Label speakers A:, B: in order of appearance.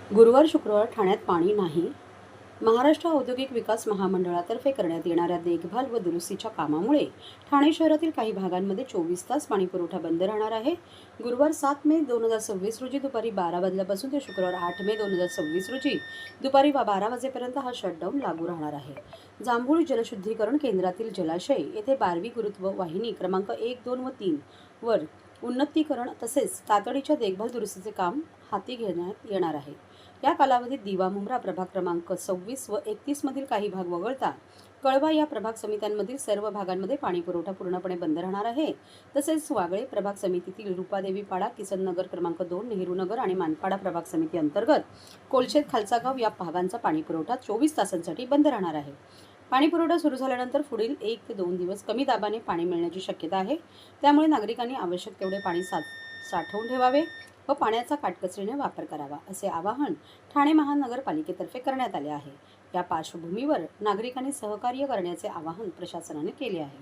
A: गुरुवार शुक्रवार ठाण्यात पाणी नाही. महाराष्ट्र औद्योगिक विकास महामंडळातर्फे करण्यात येणाऱ्या देखभाल व दुरुस्तीच्या कामामुळे ठाणे शहरातील काही भागांमध्ये 24 तास पाणीपुरवठा बंद राहणार आहे. गुरुवार 7 मे 2026 रोजी दुपारी 12 वाजल्यापासून ते शुक्रवार 8 मे 2026 रोजी दुपारी 12 वाजेपर्यंत हा शटडाऊन लागू राहणार आहे. जांभूळ जलशुद्धीकरण केंद्रातील जलाशय येथे 12वी गुरुत्व वाहिनी क्रमांक 1, 2 व 3 वर उन्नतीकरण तसेच तातडीच्या देखभाल दुरुस्तीचे काम हाती घेण्यात येणार आहे. या कालावधीत दिवा मुंब्रा प्रभाग क्रमांक 26 व 31 मधील काही भाग वगळता कळवा या प्रभाग समित्यांमधील सर्व भागांमध्ये पाणीपुरवठा पूर्णपणे बंद राहणार आहे. तसेच वागळे प्रभाग समितीतील रूपादेवी पाडा, किसन नगर क्रमांक 2, नेहरू नगर आणि मानपाडा प्रभाग समिती अंतर्गत कोलशेत खालचा गाव या भागांचा पाणीपुरवठा 24 तासांसाठी बंद राहणार आहे. पाणीपुरवठा सुरू झाल्यानंतर पुढील 1 ते 2 दिवस कमी दाबाने पाणी मिळण्याची शक्यता आहे. त्यामुळे नागरिकांनी आवश्यक तेवढे पाणी साठवून ठेवावे व पाण्याचा काटकसरीने वापर करावा असे आवाहन ठाणे महानगरपालिकेतर्फे करण्यात आले आहे. या पार्श्वभूमीवर नागरिकांनी सहकार्य करण्याचे आवाहन प्रशासनाने केले आहे.